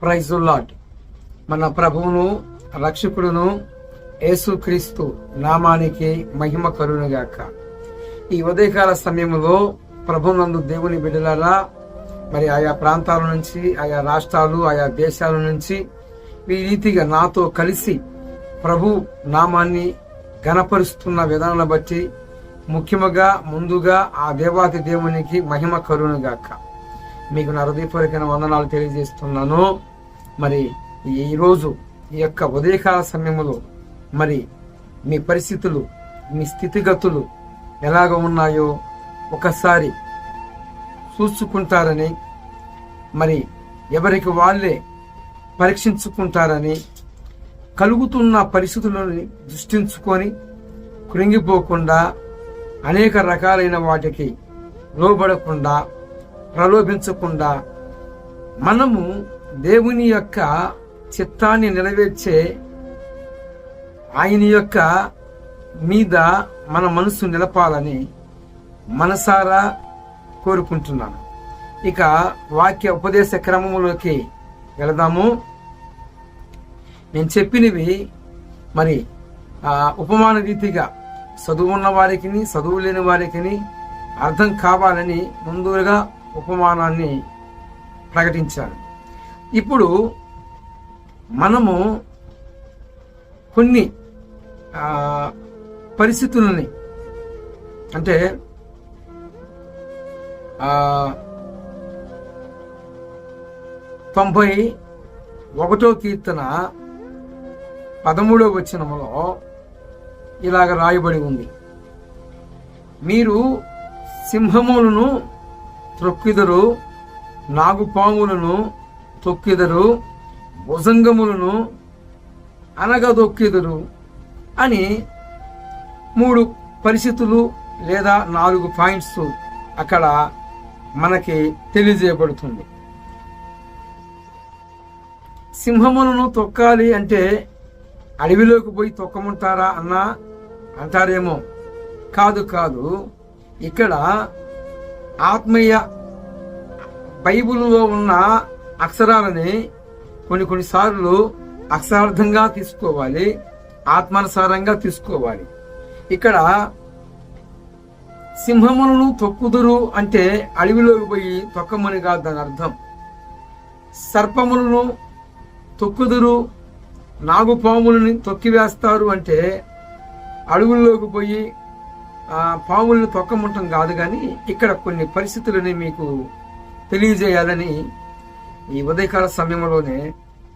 Praise the lord. మన ప్రభువును రక్షకుడును యేసుక్రీస్తు నామానికి మహిమ కలుగునుగాక. ఈ ఉదయకాల సమయంలో ప్రభునందు దేవుని బిడ్డలారా, మరి ఆయా ప్రాంతాల నుంచి, ఆయా రాష్ట్రాలు, ఆయా దేశాల నుంచి ఈ రీతిగా నాతో కలిసి ప్రభు నామాన్ని ఘనపరుస్తున్న విధానాన్ని బట్టి ముఖ్యముగా ముందుగా ఆ దేవాతి దేవునికి మహిమ కలుగునుగాక. మీకు నా హృదయపూర్వకమైన వందనాలు తెలియజేస్తున్నాను. మరి ఈరోజు ఈ యొక్క ఉదయకాల సమయంలో మరి మీ పరిస్థితులు, మీ స్థితిగతులు ఎలాగ ఉన్నాయో ఒకసారి చూసుకుంటారని, మరి ఎవరికి వాళ్ళే పరీక్షించుకుంటారని, కలుగుతున్న పరిస్థితులను దృష్టించుకొని కృంగిపోకుండా, అనేక రకాలైన వాటికి లోబడకుండా, ప్రలోభించకుండా మనము దేవుని యొక్క చిత్తాన్ని నెరవేర్చే ఆయన యొక్క మీద మన మనసు నిలపాలని మనసారా కోరుకుంటున్నాను. ఇక వాక్య ఉపదేశ క్రమంలోకి వెళదాము. నేను చెప్పినవి మరి ఉపమాన రీతిగా చదువు ఉన్న వారికి, చదువు లేని వారికి అర్థం కావాలని ముందుగా ఉపమానాన్ని ప్రకటించాను. ఇప్పుడు మనము కొన్ని పరిస్థితులని, అంటే 91వ కీర్తన 13వ వచనములో ఇలాగ రాయబడి ఉంది: మీరు సింహములను త్రొక్కిదరు, నాగుపాములను తొక్కిదరు, భుజంగములను అనగదొక్కిదరు అని 3 పరిస్థితులు లేదా 4 పాయింట్స్ అక్కడ మనకి తెలియజేయబడుతుంది. సింహములను తొక్కాలి అంటే అడవిలోకి పోయి తొక్కమంటారా అన్నా అంటారేమో. కాదు, ఇక్కడ ఆత్మీయ బైబిల్లో ఉన్న అక్షరాలని కొన్నిసార్లు అక్షరార్థంగా తీసుకోవాలి, ఆత్మానుసారంగా తీసుకోవాలి. ఇక్కడ సింహములను తొక్కుదురు అంటే అడవిలోకి పోయి తొక్కమని కాదు దాని అర్థం. సర్పములను తొక్కుదురు, నాగుపాములని తొక్కివేస్తారు అంటే అడవుల్లోకి పోయి పాములను తొక్కమంటం కాదు. కానీ ఇక్కడ కొన్ని పరిస్థితులని మీకు తెలియజేయాలని ఈ ఉదయకాల సమయంలోనే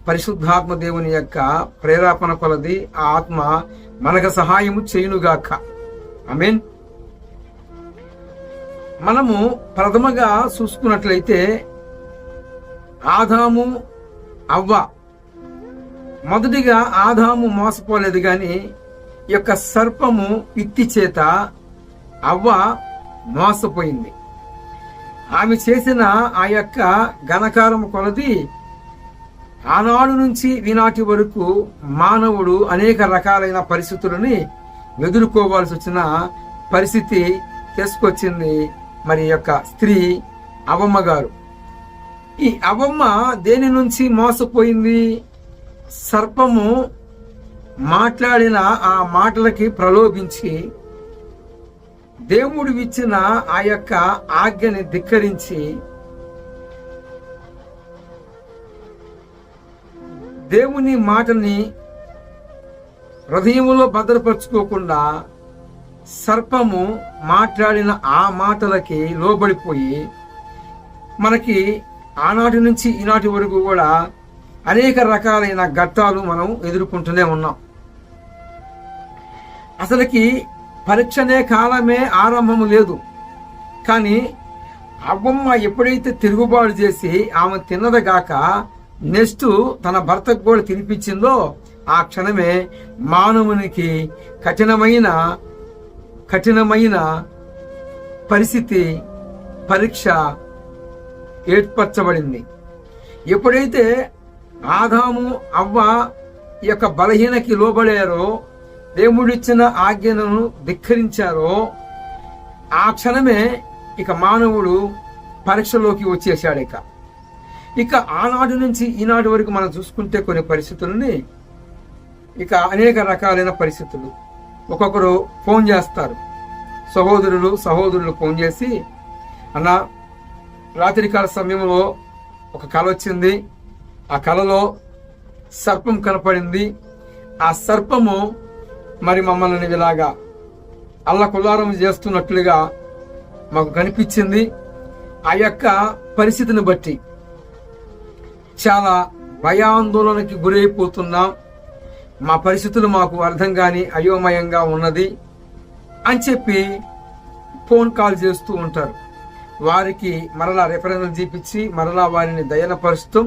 పరిశుద్ధాత్మ దేవుని యొక్క ప్రేరేపణ కొలది ఆ ఆత్మ మనకు సహాయము చేయునుగాక. ఆమేన్. మనము ప్రథమగా చూసుకున్నట్లయితే ఆదాము, అవ్వ. మొదటిగా ఆదాము మోసపోలేదు, కానీ ఈ యొక్క సర్పము యుక్తి చేత అవ్వ మోసపోయింది. ఆమె చేసిన ఆ యొక్క ఘనకారము కొలది ఆనాడు నుంచి ఈనాటి వరకు మానవుడు అనేక రకాలైన పరిస్థితులని ఎదుర్కోవాల్సి వచ్చిన పరిస్థితి తీసుకొచ్చింది మరి యొక్క స్త్రీ అవ్వమ్మ గారు. ఈ అవ్వమ్మ దేని నుంచి మోసపోయింది? సర్పము మాట్లాడిన ఆ మాటలకి ప్రలోభించి దేవుడు ఇచ్చిన ఆ యొక్క ఆజ్ఞని ధిక్కరించి దేవుని మాటని హృదయంలో భద్రపరచుకోకుండా సర్పము మాట్లాడిన ఆ మాటలకి లోబడిపోయి మనకి ఆనాటి నుంచి ఈనాటి వరకు కూడా అనేక రకాలైన ఘట్టాలు మనం ఎదుర్కొంటూనే ఉన్నాం. అసలుకి పరీక్షనే కాలమే ఆరంభము లేదు. కానీ అవ్వమ్మ ఎప్పుడైతే తిరుగుబాటు చేసి ఆమె తిన్నదగాక నెక్స్ట్ తన భర్తకు కూడా తినిపించిందో ఆ క్షణమే మానవునికి కఠినమైన పరిస్థితి, పరీక్ష ఏర్పరచబడింది. ఎప్పుడైతే ఆదాము, అవ్వ ఈ యొక్క బలహీనకి లోబడారో, దేవుడిచ్చిన ఆజ్ఞలను ధిక్కరించారో ఆ క్షణమే ఇక మానవుడు పరీక్షలోకి వచ్చేసాడు. ఇక ఆనాటి నుంచి ఈనాటి వరకు మనం చూసుకుంటే కొన్ని పరిస్థితులని, ఇక అనేక రకాలైన పరిస్థితులు. ఒక్కొక్కరు ఫోన్ చేస్తారు, సహోదరులు ఫోన్ చేసి, అన్న రాత్రికాల సమయంలో ఒక కల వచ్చింది, ఆ కలలో సర్పం కనపడింది, ఆ సర్పము మరి మమ్మల్ని ఇలాగా అల్లకొల్లారం చేస్తున్నట్లుగా మాకు కనిపించింది. ఆ యొక్క పరిస్థితిని బట్టి చాలా భయాందోళనకి గురైపోతున్నాం, మా పరిస్థితులు మాకు అర్థం కాని అయోమయంగా ఉన్నది అని చెప్పి ఫోన్ కాల్ చేస్తూ ఉంటారు. వారికి మరలా రెఫరెన్స్ చూపించి మరలా వారిని దయనపరుస్తూ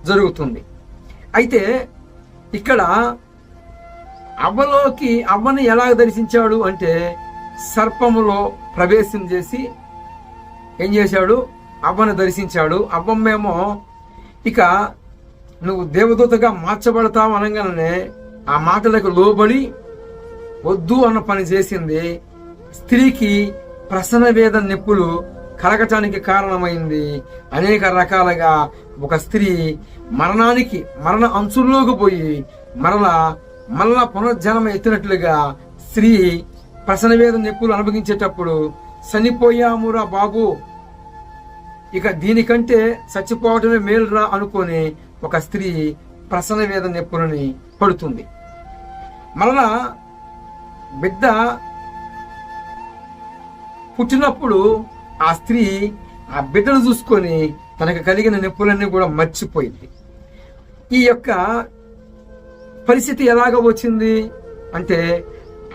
జరుగుతుంది. అయితే ఇక్కడ అవ్వని ఎలా దర్శించాడు అంటే, సర్పములో ప్రవేశం చేసి ఏం చేశాడు, అవ్వను దర్శించాడు. అవ్వమ్మేమో ఇక నువ్వు దేవదూతగా మార్చబడతావు అనగానే ఆ మాటలకు లోబడి వద్దు అన్న పని చేసింది. స్త్రీకి ప్రసన వేద నొప్పులు కలగటానికి కారణమైంది. అనేక రకాలుగా ఒక స్త్రీ మరణ అంచుల్లోకి పోయి మరలా పునర్జన్మ ఎత్తినట్లుగా స్త్రీ ప్రసన వేద నొప్పులు అనుభవించేటప్పుడు చనిపోయామురా బాబు, ఇక దీనికంటే చచ్చిపోవటమే మేలురా అనుకొని ఒక స్త్రీ ప్రసన వేద నొప్పులని పడుతుంది. మరలా బిడ్డ పుట్టినప్పుడు ఆ స్త్రీ ఆ బిడ్డను చూసుకొని తనకు కలిగిన నొప్పులన్నీ కూడా మర్చిపోయింది. ఈ యొక్క పరిస్థితి ఎలాగ వచ్చింది అంటే,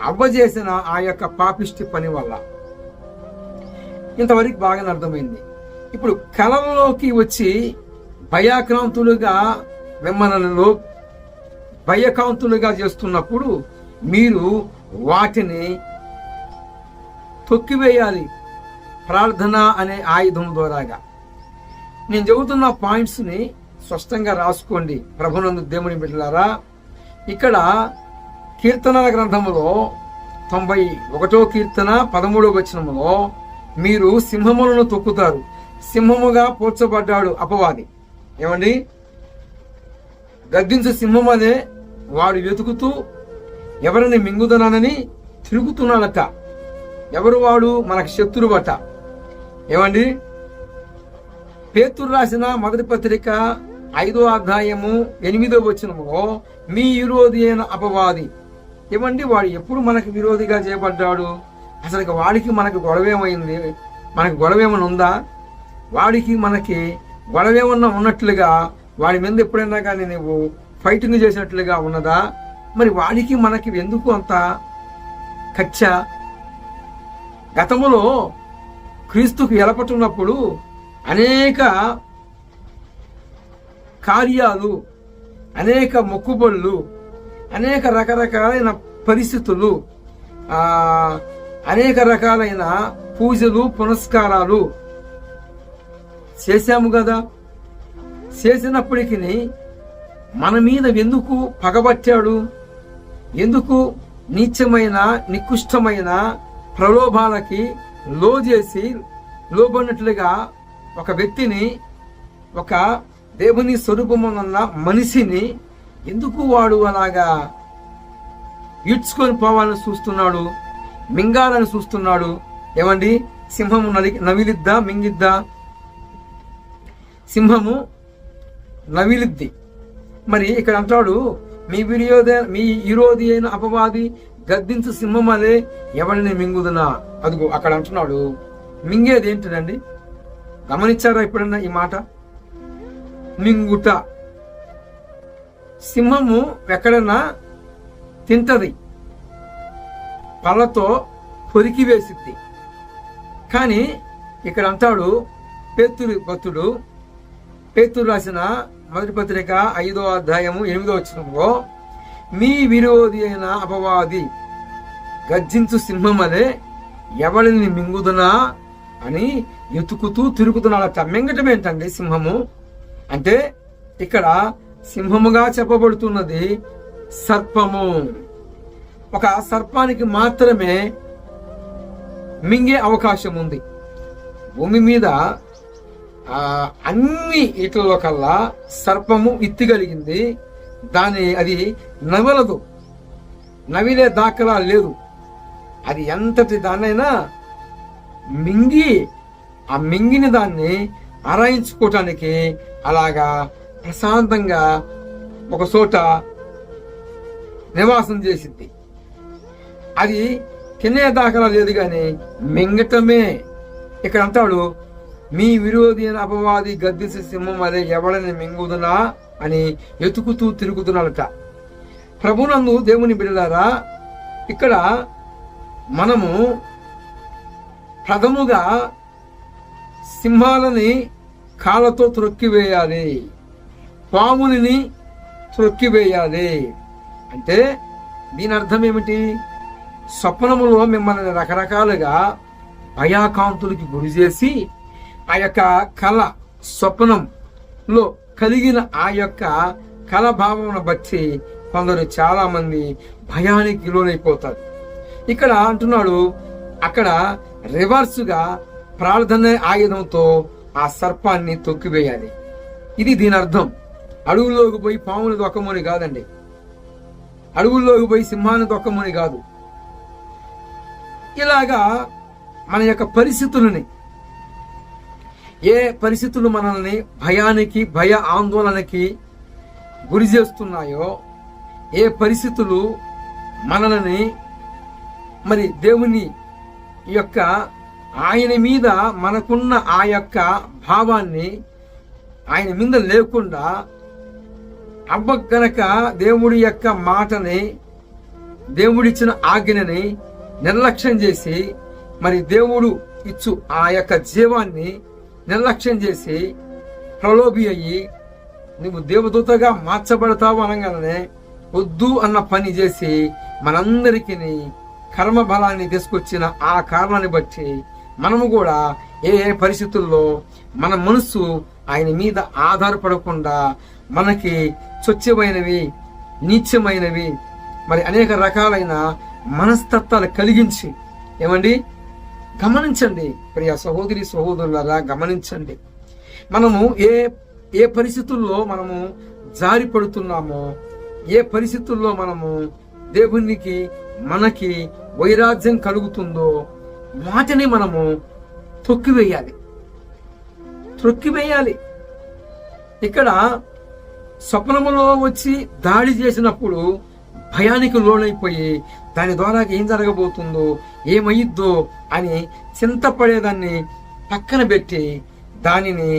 అవ్వ చేసిన ఆ యొక్క పాపిష్టి పని వల్ల. ఇంతవరకు బాగానే అర్థమైంది. ఇప్పుడు కలలోకి వచ్చి భయాక్రాంతులుగా మిమ్మల్ని భయకాంతులుగా చేస్తున్నప్పుడు మీరు వాటిని తొక్కివేయాలి ప్రార్థన అనే ఆయుధం ద్వారాగా. నేను చెబుతున్న పాయింట్స్ని స్పష్టంగా రాసుకోండి ప్రభునందు దేవుని బిడ్డలారా. ఇక్కడ కీర్తనల గ్రంథములో 91వ కీర్తన 13వ వచనములో, మీరు సింహములను తొక్కుతారు, సింహముగా పోల్చబడ్డాడు అపవాది. ఏమండి, గద్దించు సింహమనే వాడు వెతుకుతూ ఎవరిని మింగుదనానని తిరుగుతున్నాడట. ఎవరు వాడు? మనకు శత్రువట. ఏమండి, పేతురు రాసిన మొదటి పత్రిక 5వ అధ్యాయము 8వ వచనములో, మీ విరోధి అయిన అపవాది. ఏమండి, వాడు ఎప్పుడు మనకు విరోధిగా చేయబడ్డాడు? అసలు వాడికి మనకు గొడవేమైంది? మనకు గొడవేమన్నా ఉందా? వాడికి మనకి గొడవేమన్నా ఉన్నట్లుగా వాడి మీద ఎప్పుడైనా కానీ నువ్వు ఫైటింగ్ చేసినట్లుగా ఉన్నదా? మరి వాడికి మనకి ఎందుకు అంత కచ్చ? గతములో క్రీస్తుకు ఎలపట్టున్నప్పుడు అనేక కార్యాలు, అనేక మొక్కుబళ్ళు, అనేక రకరకాలైన పరిస్థితులు, అనేక రకాలైన పూజలు, పునస్కారాలు చేశాము కదా. చేసినప్పటికీ మన మీద ఎందుకు పగబట్టాడు? ఎందుకు నీచమైన నికృష్టమైన ప్రలోభాలకి లోబడినట్లుగా ఒక వ్యక్తిని, ఒక దేవుని స్వరూపమున్న మనిషిని ఎందుకు వాడు అలాగా ఈడ్చుకొని పోవాలని చూస్తున్నాడు, మింగాలని చూస్తున్నాడు? ఏమండి, సింహము నవిలిద్దా మింగిద్దా? సింహము నవిలిద్ది. మరి ఇక్కడ అంటాడు, మీ విరోధి అయిన అపవాది గద్దించు సింహమలే ఎవరిని మింగుదునా. అదిగో అక్కడ అంటున్నాడు, మింగేది ఏంటిదండి? గమనించారా ఎప్పుడన్నా ఈ మాట? మింగుట. సింహము ఎక్కడన్నా తింటది, పళ్ళతో పొరికి వేసిద్ది. కానీ ఇక్కడ అంటాడు భక్తుడు పేతురు రాసిన మొదటి పత్రిక 5వ అధ్యాయము 8వ వచనంలో, మీ విరోధి అయిన అపవాది గర్జించు సింహమలే ఎవరిని మింగుదునా అని ఎతుకుతూ తిరుగుతున్నాడట. మింగటం ఏంటండి సింహము అంటే? ఇక్కడ సింహముగా చెప్పబడుతున్నది సర్పము. ఒక సర్పానికి మాత్రమే మింగే అవకాశం ఉంది. భూమి మీద అన్ని వీటిలో కల్లా సర్పము ఇత్తి కలిగింది, అది నవలదు, నవిలే దాఖలా లేదు. అది ఎంతటి దాన్నైనా మింగి ఆ మింగిన దాన్ని ఆరాయించుకోవటానికి అలాగా ప్రశాంతంగా ఒక చోట నివాసం చేసింది. అది తినే దాఖలా లేదు కానీ మింగటమే. ఇక్కడ అంటాడు, మీ విరోధి అయిన అపవాది గద్దిసి సింహం అదే ఎవడని మింగుదునా అని ఎతుకుతూ తిరుగుతున్నాడట. ప్రభునందు దేవుని బిడ్డలారా, ఇక్కడ మనము ప్రథముగా సింహాలని కాళ్ళతో త్రొక్కివేయాలి, పాముని త్రొక్కివేయాలి. అంటే దీని అర్థం ఏమిటి? స్వప్నములో మిమ్మల్ని రకరకాలుగా భయాకాంతులకి గురి చేసి ఆ యొక్క కళ స్వప్నంలో కలిగిన ఆ యొక్క కళ భావమును బట్టి కొందరు చాలా మంది భయానికి లోనైపోతారు. ఇక్కడ అంటున్నాడు, అక్కడ రివర్స్గా ప్రార్థన ఆయుధంతో ఆ సర్పాన్ని తొక్కివేయాలి. ఇది దీని అర్థం. అడవుల్లోకి పోయి పాముని దొక్కమని కాదండి, అడవుల్లోకి పోయి సింహాన్ని దొక్కమని కాదు. ఇలాగా మన యొక్క పరిస్థితులని, ఏ పరిస్థితులు మనల్ని భయానికి భయ ఆందోళనకి గురి చేస్తున్నాయో, ఏ పరిస్థితులు మనల్ని మరి దేవుని యొక్క ఆయన మీద మనకున్న ఆ యొక్క భావాన్ని ఆయన మీద లేకుండా గనక దేవుడి యొక్క మాటని, దేవుడిచ్చిన ఆజ్ఞని నిర్లక్ష్యం చేసి, మరి దేవుడు ఇచ్చు ఆ యొక్క జీవాన్ని నిర్లక్ష్యం చేసి ప్రలోభి అయ్యి నువ్వు దేవదూతగా మార్చబడతావు అనగానే వద్దు అన్న పని చేసి మనందరికీ కర్మ బలాన్ని తీసుకొచ్చిన ఆ కారణాన్ని బట్టి మనము కూడా ఏ ఏ పరిస్థితుల్లో మన మనస్సు ఆయన మీద ఆధారపడకుండా మనకి స్వచ్ఛమైనవి, నీచమైనవి, మరి అనేక రకాలైన మనస్తత్వాలు కలిగించి, ఏమండి గమనించండి ప్రియ సహోదరి సహోదరులారా, గమనించండి. మనము ఏ ఏ పరిస్థితుల్లో మనము జారి పడుతున్నామో, ఏ పరిస్థితుల్లో మనము దేవునికి మనకి వైరాగ్యం కలుగుతుందో వాటిని మనము త్రొక్కివేయాలి. ఇక్కడ స్వప్నములో వచ్చి దాడి చేసినప్పుడు భయానికి లోనైపోయి దాని ద్వారా ఏం జరగబోతుందో, ఏమయ్యిద్దో అని చింతపడేదాన్ని పక్కన పెట్టి దానిని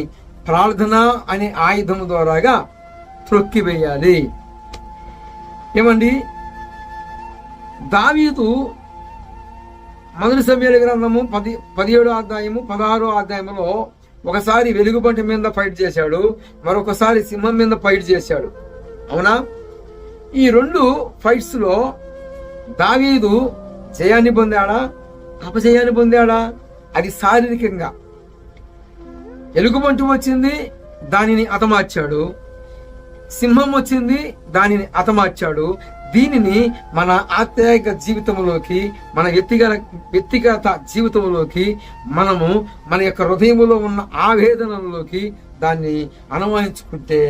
ప్రార్థన అనే ఆయుధము ద్వారాగా త్రొక్కివేయాలి. ఏమండి, దావీదు మొదటి సమూయేలు గ్రంథము 17వ అధ్యాయము 16వ అధ్యాయంలో ఒకసారి వెలుగుబంటి మీద ఫైట్ చేశాడు, మరొకసారి సింహం మీద ఫైట్ చేశాడు. అవునా? ఈ రెండు ఫైట్స్ లో దావీదు జయాన్ని పొందాడా, అపజయాన్ని పొందాడా? అది శారీరకంగా. ఎలుగుబంటి వచ్చింది, దానిని హతమార్చాడు. సింహం వచ్చింది, దానిని హతమార్చాడు. దీనిని మన ఆత్మీయ జీవితంలోకి, మన వ్యక్తిగత జీవితంలోకి, మనము మన యొక్క హృదయంలో ఉన్న ఆవేదనలోకి దాన్ని అనుమానించుకుంటే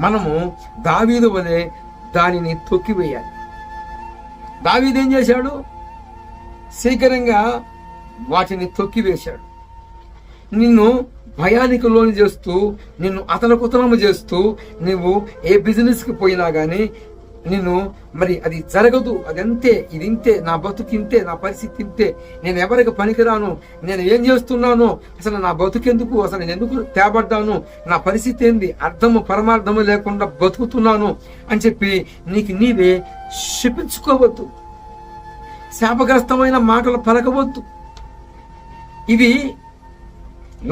మనము దావీదు వలె దానిని తొక్కివేయాలి. దావీదు ఏం చేశాడు? శీఘ్రంగా వాటిని తొక్కివేశాడు. నిన్ను భయానికి లోను చేస్తూ, నిన్ను అతలకుతలము చేస్తూ, నువ్వు ఏ బిజినెస్కి పోయినా కానీ నిన్ను మరి అది జరగదు, అదంతే, ఇది ఇంతే, నా బతుకింతే, నా పరిస్థితి ఇంతే, నేను ఎవరికి పనికిరాను, నేను ఏం చేస్తున్నాను, అసలు నా బతుకెందుకు, అసలు నేను ఎందుకు తేబడ్డాను, నా పరిస్థితి ఏంది, అర్థము పరమార్థము లేకుండా బతుకుతున్నాను అని చెప్పి నీకు నీవే శపించుకోవద్దు, శాపగ్రస్తమైన మాటలు పలకవద్దు. ఇవి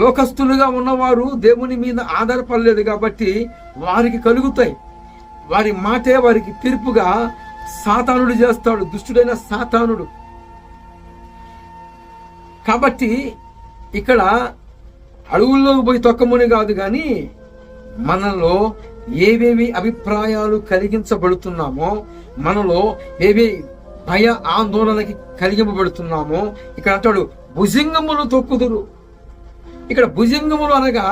లోకస్తులుగా ఉన్నవారు దేవుని మీద ఆధారపడలేదు కాబట్టి వారికి కలుగుతాయి. వారి మాటే వారికి తీర్పుగా సాతానుడు చేస్తాడు, దుష్టుడైన సాతానుడు. కాబట్టి ఇక్కడ అడవుల్లోకి పోయి తొక్కమని కాదు, కానీ మనలో ఏవేవి అభిప్రాయాలు కలిగించబడుతున్నామో, మనలో ఏవి భయ ఆందోళనకి కలిగింపబడుతున్నామో, ఇక్కడ అంటాడు భుజంగములు తొక్కుదురు. ఇక్కడ భుజంగములు అనగా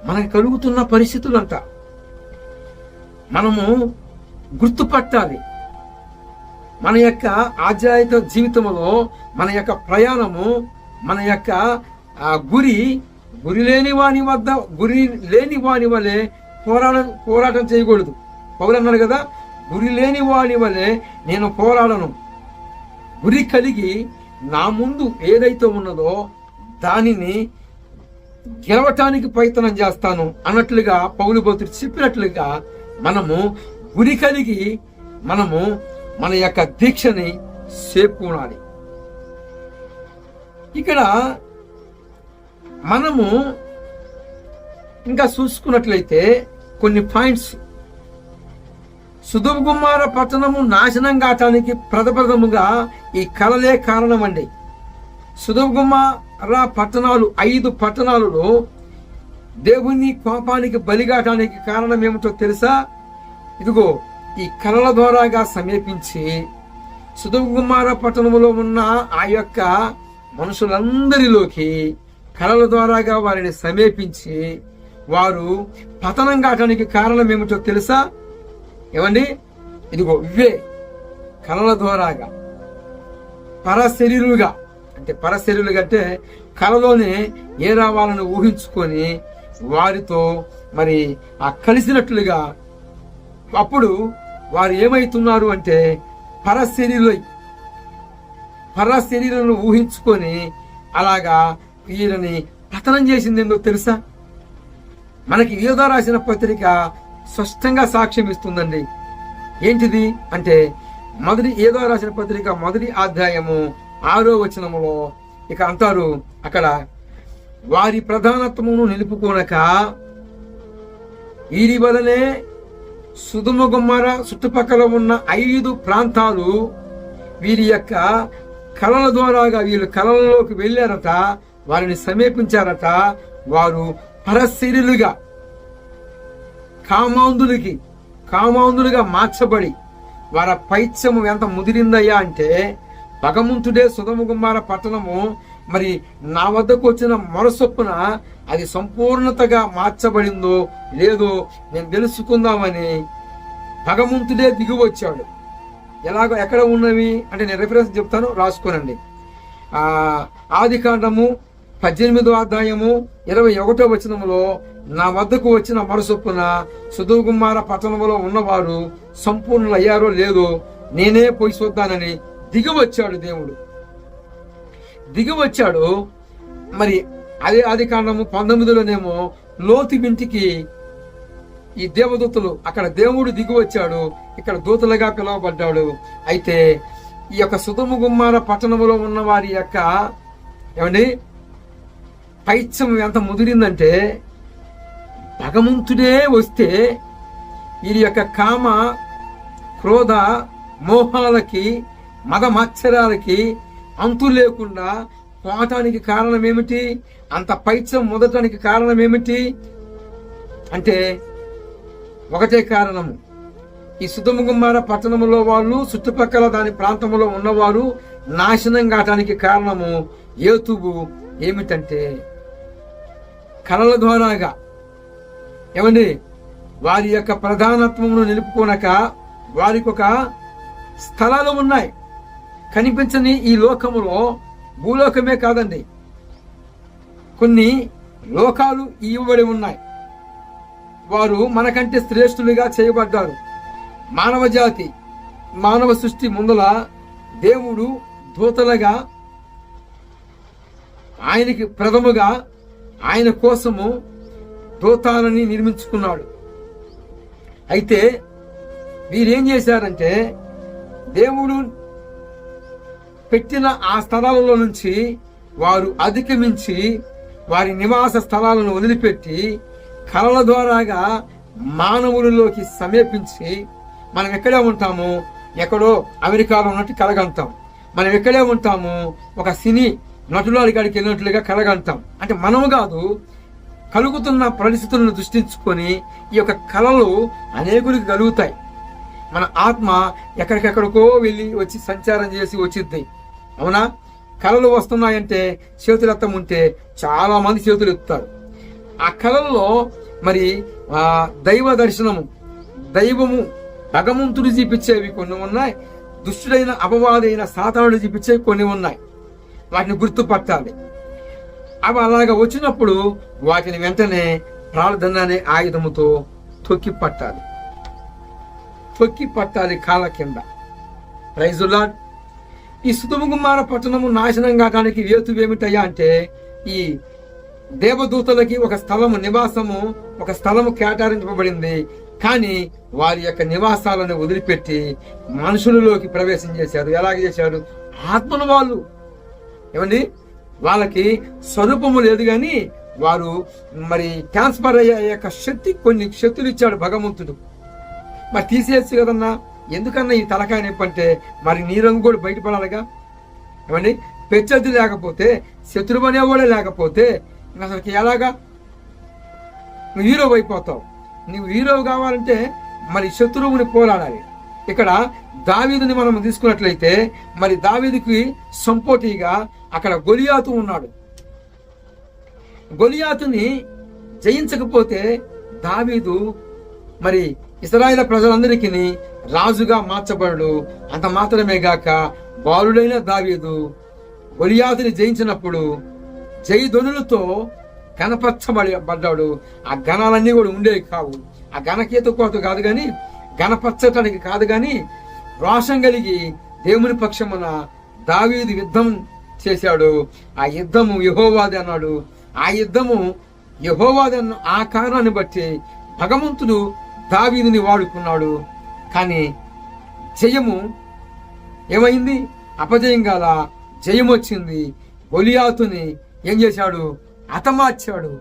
మనకు కలుగుతున్న పరిస్థితులంట మనము గుర్తుపట్టాలి. మన యొక్క ఆధ్యాత్మిక జీవితంలో మన యొక్క ప్రయాణము, మన యొక్క గురి లేని వాని వలె పోరాటం చేయకూడదు. పౌలు అన్నాడు కదా, గురి లేని వాని వలె నేను పోరాడను, గురి కలిగి నా ముందు ఏదైతే ఉన్నదో దానిని గెలవటానికి ప్రయత్నం చేస్తాను అన్నట్లుగా పౌలు భక్తుడు చెప్పినట్లుగా మనము గురి కలిగి మనము మన యొక్క దీక్షని చేపూనాలి. ఇక్కడ మనము ఇంకా చూసుకున్నట్లయితే కొన్ని పాయింట్స్. సొదొమ గొమొర్రా పట్టణము నాశనం కావటానికి ప్రథముగా ఈ కలలే కారణమండి. సొదొమ గొమొర్రా పట్టణాలు 5 పట్టణాలలో దేవుని కోపానికి బలిగాటానికి కారణం ఏమిటో తెలుసా? ఇదిగో ఈ కలల ద్వారాగా సమీపించి సొదొమ గొమొర్రా పట్టణములో ఉన్న ఆ యొక్క మనుషులందరిలోకి కలల ద్వారాగా వారిని సమీపించి వారు పతనం కావటానికి కారణం ఏమిటో తెలుసా? ఏమండి, ఇదిగో ఇవే కలల ద్వారాగా పరశరీరులుగా అంటే కలలోనే ఏ రావాలని ఊహించుకొని వారితో మరి ఆ కలిసినట్లుగా అప్పుడు వారు ఏమైతున్నారు అంటే పరశరీరులను ఊహించుకొని అలాగా వీరిని పతనం చేసింది ఏందో తెలుసా? మనకి యోధా రాసిన పత్రిక స్పష్టంగా సాక్ష్యం ఇస్తుందండి. ఏంటిది అంటే యోధా రాసిన పత్రిక 1వ అధ్యాయము 6వ వచనములో ఇక అంటారు, అక్కడ వారి ప్రధానత్వమును నిలుపుకోనక వీరి వలనే సొదొమ గొమొర్రా చుట్టుపక్కల ఉన్న 5 ప్రాంతాలు వీరి యొక్క కలల ద్వారాగా వీళ్ళు కలలలోకి వెళ్ళారట, వారిని సమీపించారట. వారు పరశరీరులుగా కామాంధులుగా మార్చబడి వారి పైత్యము ఎంత ముదిరిందయ్యా అంటే భగవంతుడే సొదొమ గొమొర్రా పట్టణము మరి నా వద్దకు వచ్చిన మొరసొప్పున అది సంపూర్ణతగా మార్చబడిందో లేదో నేను తెలుసుకుందామని భగవంతుడే దిగి వచ్చాడు. ఎక్కడ ఉన్నవి అంటే నేను రెఫరెన్స్ చెప్తాను, రాసుకోనండి. ఆదికాండము 18వ అధ్యాయము 21వ వచనములో నా వద్దకు వచ్చిన మరసొప్పున సొదొమ గొమొర్రా పట్టణంలో ఉన్నవారు సంపూర్ణులు అయ్యారో లేదో నేనే పోయి చూద్దానని దిగివచ్చాడు. దేవుడు దిగివచ్చాడు. మరి అదే ఆదికాండము 19లోనేమో లోతు ఇంటికి ఈ దేవదూతలు, అక్కడ దేవుడు దిగివచ్చాడు, ఇక్కడ దూతలుగా పిలువబడ్డాడు. అయితే ఈ యొక్క సొదొమ గొమొర్రా పట్టణంలో ఉన్న వారి యొక్క ఏమండి పైత్యం ఎంత ముదిరిందంటే భగవంతుడే వస్తే వీరి యొక్క కామ క్రోధ మోహాలకి మదమత్సరాలకి అంతు లేకుండా పోవటానికి కారణం ఏమిటి? అంత పైత్యం మొదటానికి కారణం ఏమిటి అంటే ఒకటే కారణము, ఈ సొదొమ గొమొర్రా పట్టణంలో వాళ్ళు చుట్టుపక్కల దాని ప్రాంతంలో ఉన్నవారు నాశనం కావటానికి కారణము హేతువు ఏమిటంటే కలల ద్వారాగా ఏమండి వారి యొక్క ప్రధానత్వమును నిలుపుకోనక వారికి ఒక స్థలాలు ఉన్నాయి. కనిపించని ఈ లోకములో, భూలోకమే కాదండి, కొన్ని లోకాలు ఇవ్వబడి ఉన్నాయి. వారు మనకంటే శ్రేష్ఠులుగా చేయబడ్డారు. మానవ జాతి, మానవ సృష్టి ముందల దేవుడు దూతలుగా ఆయనకి ప్రథముగా ఆయన కోసము దూతాలని నిర్మించుకున్నాడు. అయితే వీరేం చేశారంటే దేవుడు పెట్టిన ఆ స్థలాలలో నుంచి వారు అధిగమించి వారి నివాస స్థలాలను వదిలిపెట్టి కలల ద్వారాగా మానవులలోకి సమీపించి, మనం ఎక్కడే ఉంటాము, ఎక్కడో అమెరికాలో ఉన్నట్టు కలగంటాం. మనం ఎక్కడే ఉంటాము, ఒక సినీ నటుల కాడికి వెళ్ళినట్లుగా కలగంటాం. అంటే మనము కాదు, కలుగుతున్న పరిస్థితులను దృష్టించుకొని ఈ యొక్క కళలు అనేకులకు కలుగుతాయి. మన ఆత్మ ఎక్కడికెక్కడికో వెళ్ళి వచ్చి సంచారం చేసి వచ్చిద్ది. అవునా? కళలు వస్తున్నాయంటే చేతులు ఎత్తముంటే చాలా మంది చేతులు ఎత్తుతారు. ఆ కళల్లో మరి దైవ దర్శనము, దైవము భగవంతుడు చూపించేవి కొన్ని ఉన్నాయి, దుష్టుడైన అపవాదైన సాతానుడు చూపించేవి కొన్ని ఉన్నాయి. వాటిని గుర్తుపట్టాలి. అవి అలాగా వచ్చినప్పుడు వాటిని వెంటనే ప్రార్థన అనే ఆయుధముతో తొక్కి పట్టాలి కాళ్ళ కింద. Praise the lord. ఈ సొదొమ గొమొర్రా పట్టణము నాశనం కావడానికి హేతు ఏమిటయ్యా అంటే, ఈ దేవదూతలకి ఒక స్థలము, నివాసము, ఒక స్థలము కేటాయించబడింది. కానీ వారి యొక్క నివాసాలను వదిలిపెట్టి మనుషులలోకి ప్రవేశం చేశారు. ఎలాగ చేశారు? ఆత్మను వాళ్ళు ఏమండి, వాళ్ళకి స్వరూపము లేదు, కానీ వారు మరి ట్రాన్స్ఫర్ అయ్యే యొక్క శక్తి, కొన్ని శక్తులు ఇచ్చాడు భగవంతుడు. మరి తీసేయచ్చు కదన్నా, ఎందుకన్నా ఈ తలకాయ నొప్పి అంటే? మరి నీ రంగు కూడా బయటపడాలిగా. ఏమండి, పెచ్చది లేకపోతే, శత్రువు అనేవాడే లేకపోతే అసలుకి ఎలాగా నువ్వు హీరో అయిపోతావు? నువ్వు హీరో కావాలంటే మరి శత్రువుని పోరాడాలి. ఇక్కడ దావీదుని మనం తీసుకున్నట్లయితే, మరి దావీదుకి సంపోటీగా అక్కడ గొలియాతు ఉన్నాడు. గొలియాతుని జయించకపోతే దావీదు మరి ఇశ్రాయేలు ప్రజలందరికీ రాజుగా మార్చబడు. అంత మాత్రమే గాక బాలుడైన దావీదు గొలియాతుని జయించినప్పుడు జయధ్వనులతో గణపరచబడ్డాడు. ఆ గణాలన్నీ కూడా ఉండేవి కావు. ఆ గణకేతు కోత కాదు కానీ, గణపరచటానికి కాదు కానీ, రోషం కలిగి దేవుని పక్షమున దావీదు యుద్ధం చేశాడు. ఆ యుద్ధము యెహోవాది అన్నాడు. ఆ యుద్ధము యెహోవాది అన్న ఆ కారణాన్ని బట్టి భగవంతుడు దావీదుని వాడుకున్నాడు. కానీ జయము ఏమైంది? అపజయం కాల, జయం వచ్చింది. గొలియాతుని ఏం చేశాడు? హతమార్చాడు.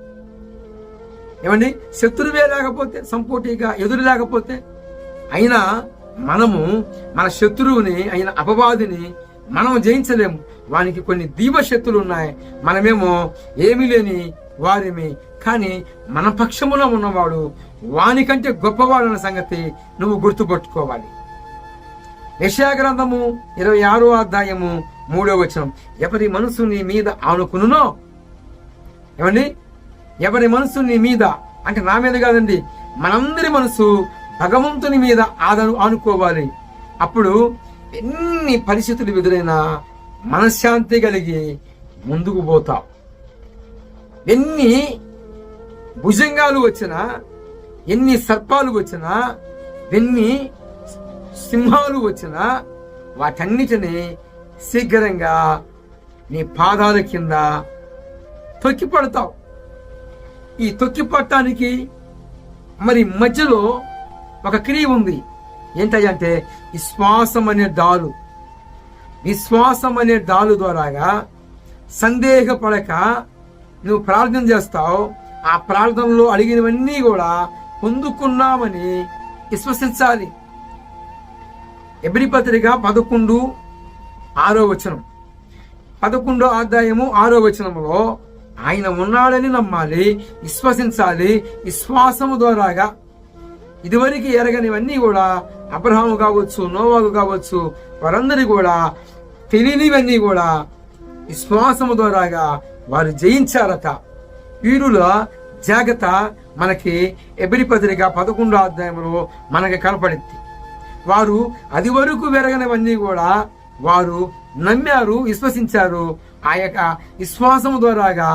ఏమండి, శత్రువే లేకపోతే, సంపోటీగా ఎదురు లేకపోతే, అయినా మనము మన శత్రువుని అయిన అపవాదిని మనం జయించలేము. వానికి కొన్ని దీవశక్తులు ఉన్నాయి. మనమేమో ఏమీ లేని వారిమి. కానీ మన పక్షమున ఉన్నవాడు వానికంటే గొప్పవాడన్న సంగతి నువ్వు గుర్తుపట్టుకోవాలి. యెషయా గ్రంథము 26వ అధ్యాయము 3వ వచనం, ఎవరి మనసు నీ మీద ఆనుకునునో, ఏమండి, ఎవరి మనసు నీ మీద అంటే నా మీద కాదండి, మనందరి మనసు భగవంతుని మీద ఆనుకోవాలి. అప్పుడు ఎన్ని పరిస్థితులు ఎదురైనా మనశ్శాంతి కలిగి ముందుకు పోతావు. ఎన్ని భుజంగాలు వచ్చినా, ఎన్ని సర్పాలు వచ్చినా, ఎన్ని సింహాలు వచ్చినా వాటన్నిటిని శీఘ్రంగా నీ పాదాల కింద తొక్కి పడతావు. ఈ తొక్కి పడటానికి మరి మధ్యలో ఒక క్రియ ఉంది. ఏంటంటే విశ్వాసం అనే డాలు. విశ్వాసం అనే డాలు ద్వారాగా సందేహపడక నువ్వు ప్రార్థన చేస్తావు. ఆ ప్రార్థనలో అడిగినవన్నీ కూడా పొందుకున్నామని విశ్వసించాలి. హెబ్రీ పత్రిక 11:6 వచనం, 11వ అధ్యాయము 6వ వచనంలో ఆయన ఉన్నాడని నమ్మాలి, విశ్వసించాలి. విశ్వాసము ద్వారాగా ఇదివరకు ఎరగనివన్నీ కూడా అబ్రహాము కావచ్చు, నోవాహు కావచ్చు, వారందరి కూడా తెలియనివన్నీ కూడా విశ్వాసము ద్వారాగా వారు జయించారట. వీరుల జాగ్రత్త మనకి హెబ్రీ పత్రిక 11వ అధ్యాయంలో మనకి కనపడింది. వారు అది వరకు వెరగనివన్నీ కూడా వారు నమ్మారు, విశ్వసించారు. ఆ యొక్క విశ్వాసము ద్వారాగా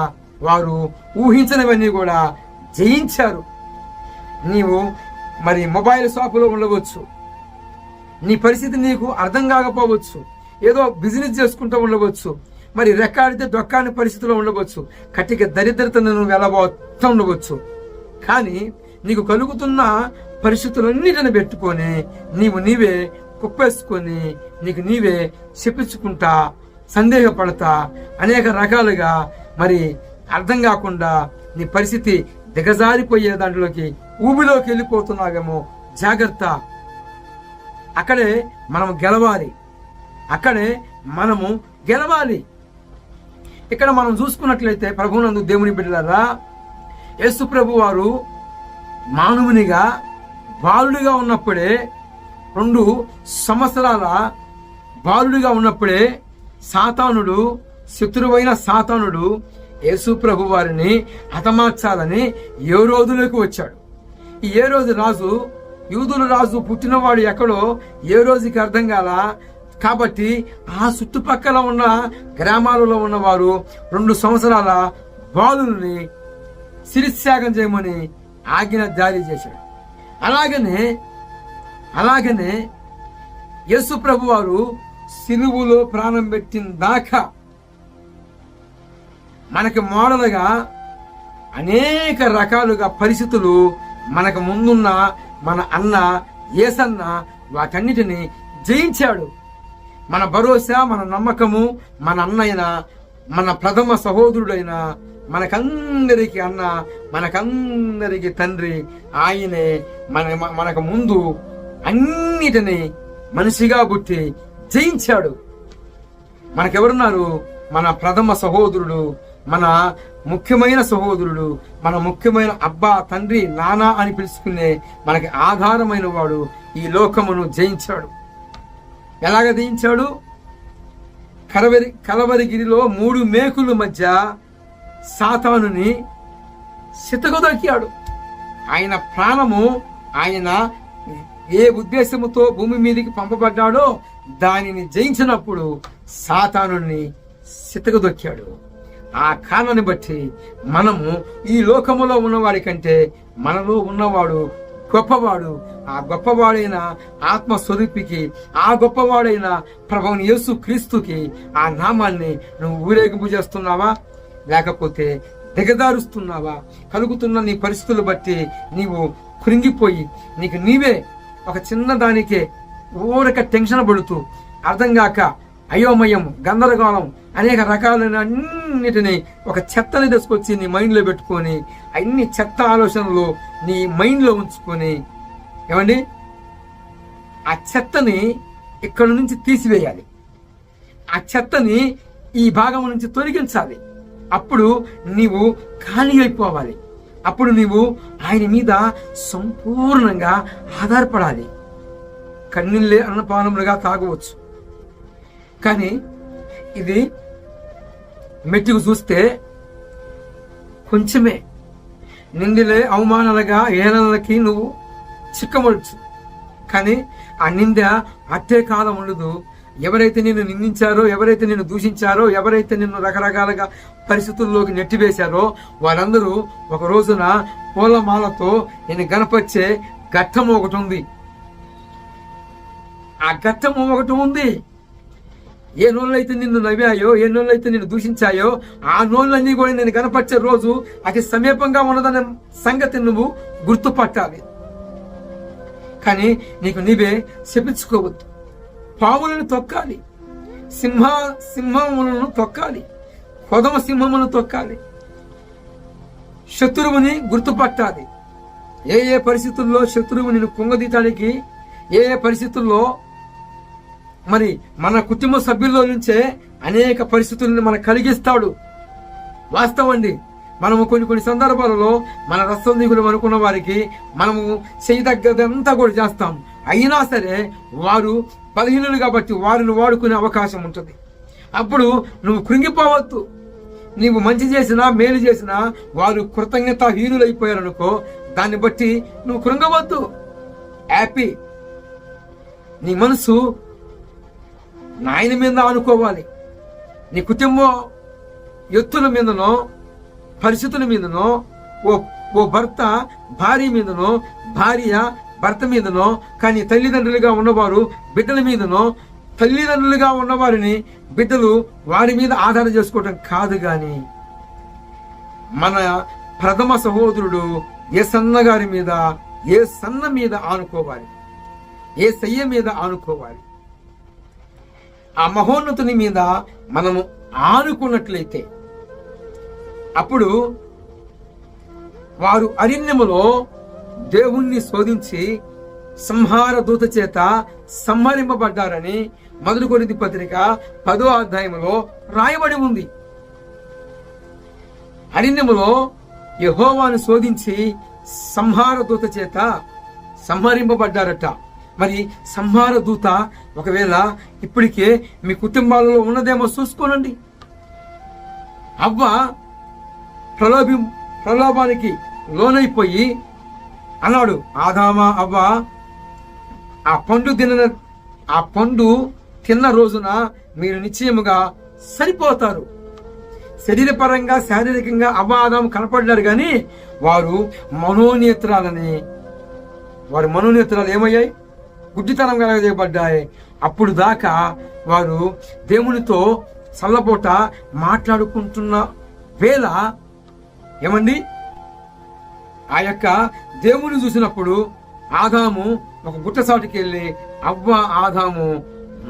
వారు ఊహించనివన్నీ కూడా జయించారు. నీవు మరి మొబైల్ షాపులో ఉండవచ్చు, నీ పరిస్థితి నీకు అర్థం కాకపోవచ్చు, ఏదో బిజినెస్ చేసుకుంటూ ఉండవచ్చు, మరి రెక్కాడితే దొక్కాని పరిస్థితిలో ఉండవచ్చు, కటిక దరిద్రతను నువ్వు వెళ్ళబోతూ ఉండవచ్చు. కానీ నీకు కలుగుతున్న పరిస్థితులన్నిటిని పెట్టుకొని నీవే కుప్పేసుకొని నీకు నీవే చెప్పించుకుంటా, సందేహపడతా, అనేక రకాలుగా మరి అర్థం కాకుండా నీ పరిస్థితి దిగజారిపోయే దాంట్లోకి ఊబిలోకి వెళ్ళిపోతున్నావేమో. జాగ్రత్త. అక్కడే మనము గెలవాలి. ఇక్కడ మనం చూసుకున్నట్లయితే ప్రభువునందు దేవుని బిడ్డలారా, యేసు ప్రభు వారు మానవునిగా బాలుడిగా ఉన్నప్పుడే, 2 సంవత్సరాల బాలుడిగా ఉన్నప్పుడే సాతానుడు, శత్రువైన సాతానుడు యేసు ప్రభు వారిని హతమార్చాలని ఏ రోజులోకి వచ్చాడు. ఈ ఏ రోజు రాజు, యూదుల రాజు పుట్టినవాడు ఎక్కడో ఏ రోజుకి అర్థం కాల. కాబట్టి ఆ చుట్టుపక్కల ఉన్న గ్రామాలలో ఉన్నవారు 2 సంవత్సరాల బాలుల్ని శిరస్త్యాగం చేయమని ఆజ్ఞ జారీ చేశాడు. అలాగనే యేసు ప్రభు వారు సిలువలో ప్రాణం పెట్టిన దాకా మనకి మోడలుగా అనేక రకాలుగా పరిస్థితులు మనకు ముందున్న మన అన్న యేసన్న వాటన్నిటిని జయించాడు. మన భరోసా, మన నమ్మకము మన అన్నయ్యన, మన ప్రథమ సహోదరుడైన, మనకందరికి అన్న, మనకందరికి తండ్రి ఆయనే. మనకు ముందు అన్నిటిని మనిషిగా పుట్టి జయించాడు. మనకెవరున్నారు? మన ప్రథమ సహోదరుడు, మన ముఖ్యమైన సహోదరుడు, మన ముఖ్యమైన అబ్బా, తండ్రి, నాన్న అని పిలుచుకునే మనకి ఆధారమైన వాడు ఈ లోకమును జయించాడు. ఎలాగ జయించాడు? కలవరిగిరిలో 3 మేకుల మధ్య సాతానుని చితగొదొక్కాడు. ఆయన ప్రాణము, ఆయన ఏ ఉద్దేశముతో భూమి మీదకి పంపబడ్డాడో దానిని జయించినప్పుడు సాతానుని చితగొదొక్కాడు. ఆ కారణాన్ని బట్టి మనము ఈ లోకములో ఉన్నవాడి కంటే మనలో ఉన్నవాడు గొప్పవాడు. ఆ గొప్పవాడైన ఆత్మస్వరూపికి, ఆ గొప్పవాడైన ప్రభువుని యేసు క్రీస్తుకి ఆ నామాన్ని నువ్వు ఊరేగింపు చేస్తున్నావా? లేకపోతే దిగదారుస్తున్నావా? కలుగుతున్న నీ పరిస్థితులు బట్టి నీవు కృంగిపోయి నీకు నీవే ఒక చిన్న దానికే ఊరక టెన్షన్ పడుతూ అర్థం కాక అయోమయం, గందరగోళం, అనేక రకాలైన అన్నిటినీ ఒక చెత్తని తీసుకొచ్చి నీ మైండ్లో పెట్టుకొని అన్ని చెత్త ఆలోచనలు నీ మైండ్లో ఉంచుకొని ఏమండి ఆ చెత్తని ఇక్కడి నుంచి తీసివేయాలి. ఆ చెత్తని ఈ భాగం నుంచి తొలగించాలి. అప్పుడు నీవు ఖాళీ అయిపోవాలి. అప్పుడు నీవు ఆయన మీద సంపూర్ణంగా ఆధారపడాలి. కన్నీళ్ళే అన్నపానములుగా తాగవచ్చు, కానీ ఇది మెట్టుకు చూస్తే కొంచెమే. నిందిలే అవమానాలుగా ఏలలకి నువ్వు చిక్కమొచ్చు, కానీ ఆ నింద అట్టే కాలం ఉండదు. ఎవరైతే నిన్ను నిందించారో, ఎవరైతే నిన్ను దూషించారో, ఎవరైతే నిన్ను రకరకాలుగా పరిస్థితుల్లోకి నెట్టివేశారో వాళ్ళందరూ ఒక రోజున పూలమాలతో నేను గనపరిచే ఘట్టం ఒకటి ఉంది. ఆ ఘట్టం ఒకటి ఉంది. ఏ నోళ్ళైతే నిన్ను నవ్వాయో, ఏ నోళ్ళైతే నిన్ను దూషించాయో ఆ నోళ్ళన్నీ కూడా నేను కనపరిచే రోజు అతి సమీపంగా ఉన్నదనే సంగతి నువ్వు గుర్తుపట్టాలి. కానీ నీకు నీవే శపించుకోవద్దు. పావులను తొక్కాలి, సింహములను తొక్కాలి, కొదమ సింహములను తొక్కాలి. శత్రువుని గుర్తుపట్టాలి. ఏ ఏ పరిస్థితుల్లో శత్రువు నిన్ను కుంగదీయటానికి, ఏ ఏ పరిస్థితుల్లో మరి మన కుటుంబ సభ్యుల్లో నుంచే అనేక పరిస్థితులను మనకు కలిగిస్తాడు. వాస్తవం అండి. మనము కొన్ని సందర్భాలలో మన రసందిగులు అనుకున్న వారికి మనము చేయదగ్గదంతా కూడా చేస్తాం. అయినా సరే వారు బలహీనులు కాబట్టి వారిని వాడుకునే అవకాశం ఉంటుంది. అప్పుడు నువ్వు కృంగిపోవద్దు. నీవు మంచి చేసినా మేలు చేసినా వారు కృతజ్ఞతాహీనులైపోయారనుకో, దాన్ని బట్టి నువ్వు కృంగవద్దు. హ్యాపీ. నీ మనసు నాయన మీద ఆనుకోవాలి. నీ కుటుంబం ఎత్తుల మీదనో, పరిస్థితుల మీదనో, ఓ భర్త భార్య మీదనో, భార్య భర్త మీదనో, కానీ తల్లిదండ్రులుగా ఉన్నవారు బిడ్డల మీదనో, తల్లిదండ్రులుగా ఉన్నవారిని బిడ్డలు వారి మీద ఆధారం చేసుకోవటం కాదు. గాని మన ప్రథమ సహోదరుడు యేసన్న గారి మీద, యేసన్న మీద ఆనుకోవాలి, యేసయ్య మీద ఆనుకోవాలి. ఆ మహోన్నతుని మీద మనము ఆనుకున్నట్లయితే అప్పుడు వారు అరణ్యములో దేవుణ్ణి శోధించి సంహార దూత చేత సంహరింపబడ్డారని 1 కొరింథీ పత్రిక 10వ అధ్యాయంలో రాయబడి ఉంది. అరణ్యములో యెహోవాను శోధించి సంహార దూత చేత సంహరింపబడ్డారట. మరి సంహార దూత ఒకవేళ ఇప్పటికే మీ కుటుంబాలలో ఉన్నదేమో చూసుకోనండి. అవ్వ ప్రలోభానికి లోనైపోయి అన్నాడు, ఆదామా అవ్వ ఆ పండు తిన్న రోజున మీరు నిశ్చయముగా సరిపోతారు. శరీరపరంగా శారీరకంగా అవ్వ ఆదాము కనపడ్డారు, కానీ వారి మనోనేత్రాలు ఏమయ్యాయి? గుడ్డితనం కలగజేయబడ్డాయి. అప్పుడు దాకా వారు దేవునితో చల్లబోట మాట్లాడుకుంటున్న వేళ ఏమండి, ఆ యొక్క దేవుని చూసినప్పుడు ఆదాము ఒక గుట్టసాటుకి వెళ్ళి అవ్వ ఆదాము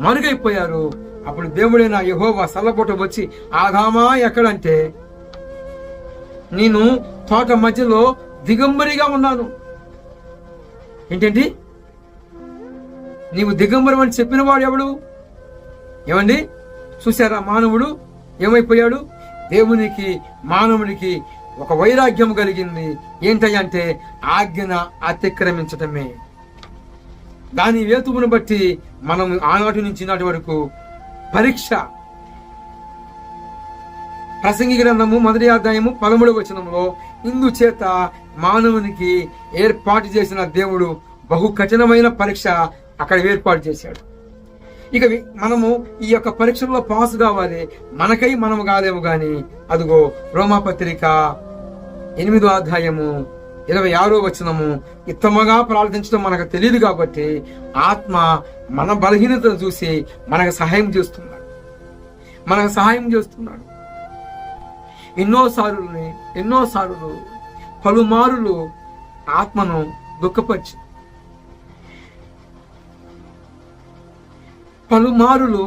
మరుగైపోయారు. అప్పుడు దేవుడైన యెహోవా చల్లబోట వచ్చి, ఆదామా ఎక్కడంటే, నేను తోట మధ్యలో దిగంబరిగా ఉన్నాను. ఏంటండి, నీవు దిగంబరం అని చెప్పిన వాడు ఎవడు? ఏమండి చూసారా, మానవుడు ఏమైపోయాడు? దేవునికి మానవునికి ఒక వైరాగ్యం కలిగింది. ఏంటంటే ఆజ్ఞను అతిక్రమించటమే. దాని వేతువును బట్టి మనం ఆనాటి నుంచి నాటి వరకు పరీక్ష. ప్రసంగి గ్రంథము 1వ అధ్యాయము 13వ వచనంలో, ఇందుచేత మానవునికి ఏర్పాటు చేసిన దేవుడు బహు కఠినమైన పరీక్ష అక్కడ ఏర్పాటు చేశాడు. ఇక మనము ఈ యొక్క పరీక్షలో పాస్ కావాలి. మనకై మనము కాదేమో గాని, అదిగో రోమాపత్రిక 8వ అధ్యాయము 26వ వచనము, ఉత్తమగా ప్రార్థించడం మనకు తెలియదు కాబట్టి ఆత్మ మన బలహీనతను చూసి మనకు సహాయం చేస్తున్నాడు. ఎన్నోసార్లు పలుమారులు ఆత్మను దుఃఖపరిచి, పలుమారులు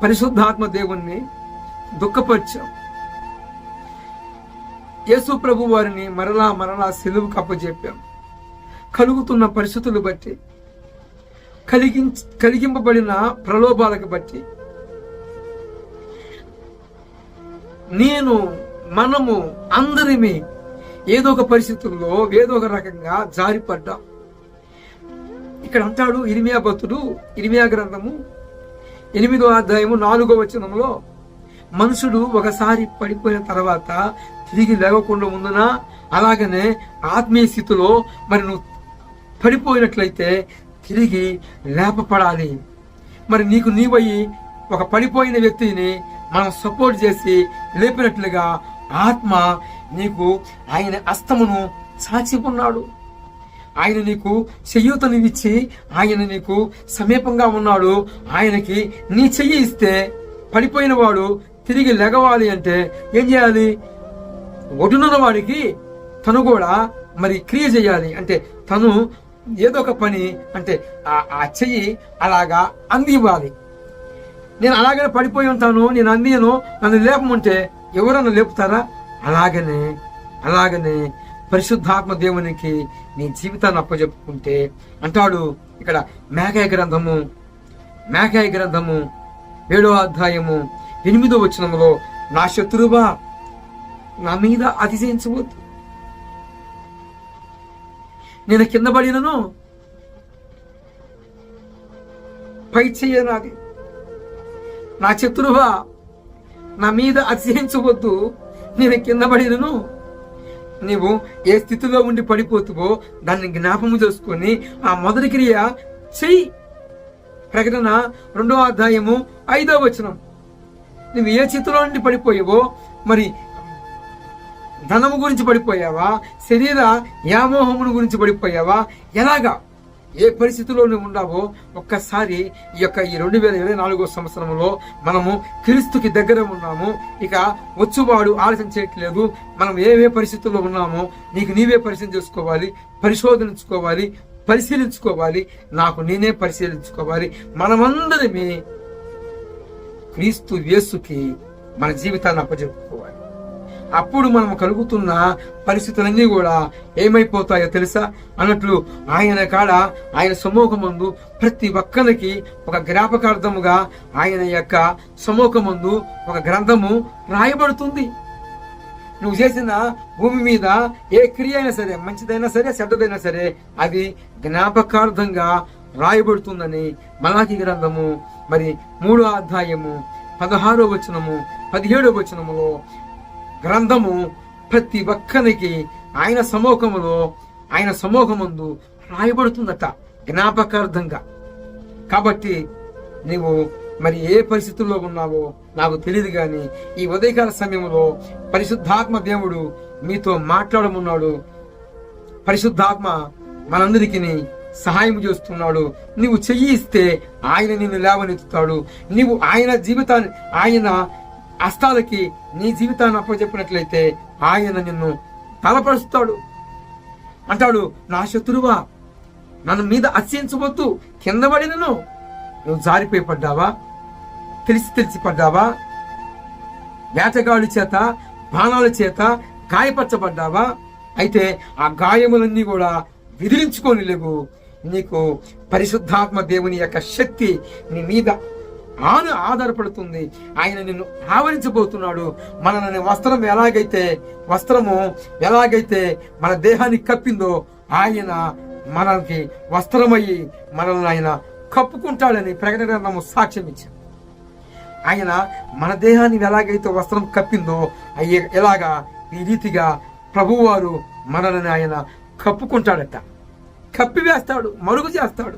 పరిశుద్ధాత్మ దేవుణ్ణి దుఃఖపరిచాం. యేసు ప్రభు వారిని మరలా సిలువకు అప్పజెప్పాం. కలుగుతున్న పరిస్థితులు బట్టి, కలిగింపబడిన ప్రలోభాలకు బట్టి మనము అందరిమి ఏదో ఒక పరిస్థితుల్లో ఏదో ఒక రకంగా జారిపడ్డాం. ఇక్కడ అంటాడు ఇర్మియా భక్తుడు, ఇర్మియా గ్రంథము 8వ అధ్యాయము 4వ వచనంలో, మనుషుడు ఒకసారి పడిపోయిన తర్వాత తిరిగి లేవకుండా ఉండున, అలాగనే ఆత్మీయ స్థితిలో మరి నువ్వు పడిపోయినట్లయితే తిరిగి లేపపడాలి. మరి నీవయ్యి ఒక పడిపోయిన వ్యక్తిని మనం సపోర్ట్ చేసి లేపినట్లుగా ఆత్మ నీకు ఆయన హస్తమును చాచి ఉన్నాడు. ఆయన నీకు చెయ్యూతనిచ్చి ఆయన నీకు సమీపంగా ఉన్నాడు. ఆయనకి నీ చెయ్యి ఇస్తే పడిపోయిన వాడు తిరిగి లెగవాలి అంటే ఏం చేయాలి? ఒడునున్న వాడికి తను కూడా మరి క్రియ చేయాలి. అంటే తను ఏదో ఒక పని, అంటే ఆ చెయ్యి అలాగా అందివ్వాలి. నేను అలాగనే పడిపోయి ఉంటాను, నేను అందియను, నన్ను లేపమంటే ఎవరన్నా లేపుతారా? అలాగనే పరిశుద్ధాత్మ దేవునికి నీ జీవితాన్ని అప్పచెప్పుకుంటే అంటాడు ఇక్కడ మేకాయ గ్రంథము 7వ అధ్యాయము 8వ వచనంలో, నా శత్రువా నా మీద అతిశయించవద్దు, నేను కింద పడినను పై చెయ్యనాది. నా శత్రువా నా మీద అతిశయించవద్దు, నేను కింద పడినను. నీవు ఏ స్థితిలో ఉండి పడిపోతువో దాన్ని జ్ఞాపకం చేసుకొని ఆ మొదటి క్రియ చెయ్యి. ప్రకటన 2వ అధ్యాయము 5వ వచనం, నువ్వు ఏ స్థితిలో నుండి పడిపోయావో, మరి ధనము గురించి పడిపోయావా, శరీర వ్యామోహమును గురించి పడిపోయావా, ఎలాగా ఏ పరిస్థితిలో నువ్వు ఉన్నావో ఒక్కసారి ఈ 2024 సంవత్సరంలో మనము క్రీస్తుకి దగ్గర ఉన్నాము. ఇక వచ్చువాడు ఆలోచన చేయట్లేదు. మనం ఏ పరిస్థితుల్లో ఉన్నామో నీవే పరిశీలించుకోవాలి. నాకు నేనే పరిశీలించుకోవాలి. మనమందరమే క్రీస్తు యేసుకి మన జీవితాన్ని అప్పచెప్పుకోవాలి. అప్పుడు మనం కలుగుతున్న పరిస్థితులన్నీ కూడా ఏమైపోతాయో తెలుసా? అన్నట్లు ఆయన సమ్మోఖమందు ప్రతి ఒక్కరికి ఒక జ్ఞాపకార్థముగా ఆయన యొక్క సమ్మోఖమందు ఒక గ్రంథము రాయబడుతుంది. నువ్వు చేసిన భూమి మీద ఏ క్రియ అయినా సరే, మంచిదైనా సరే చెడ్డదైనా సరే, అది జ్ఞాపకార్థంగా రాయబడుతుందని మలాకి గ్రంథము మరి 3వ అధ్యాయము 16వ వచనము 17వ వచనములో గ్రంథము ప్రతి ఒక్కరికి ఆయన సమూహమందు రాయబడుతుందట జ్ఞాపకార్థంగా. కాబట్టి నీవు మరి ఏ పరిస్థితుల్లో ఉన్నావో నాకు తెలియదు, కానీ ఈ ఉదయకాల సమయంలో పరిశుద్ధాత్మ దేవుడు మీతో మాట్లాడమున్నాడు. పరిశుద్ధాత్మ మనందరికీ సహాయం చేస్తున్నాడు. నీవు చెయ్యి ఇస్తే ఆయన నిన్ను లేవనెత్తుతాడు. నీవు ఆయన జీవితాన్ని, ఆయన హస్తాలకి నీ జీవితాన్ని అప్పచెప్పినట్లయితే ఆయన నిన్ను బలపరుస్తాడు. అంటాడు, నా శత్రువా నన్ను మీద అత్యించవద్దు, కింద పడినను నువ్వు జారిపోయి పడ్డావా, తెలిసి పడ్డావా, వేటగాడి చేత బాణాల చేత గాయపరచబడ్డావా, అయితే ఆ గాయములన్నీ కూడా విదిలించుకొని లేవు. నీకు పరిశుద్ధాత్మ దేవుని యొక్క శక్తి నీ మీద ఆధారపడుతుంది. ఆయన నిన్ను ఆవరించబోతున్నాడు. మనల్ని వస్త్రము ఎలాగైతే మన దేహాన్ని కప్పిందో ఆయన మనకి వస్త్రమయ్యి మనల్ని ఆయన కప్పుకుంటాడని ప్రకటన గ్రంథము సాక్ష్యం ఇచ్చాడు. ఆయన మన దేహాన్ని ఎలాగైతే వస్త్రం కప్పిందో ఎలాగా ఈ రీతిగా ప్రభువారు మనల్ని ఆయన కప్పుకుంటాడట, కప్పివేస్తాడు, మరుగు చేస్తాడు.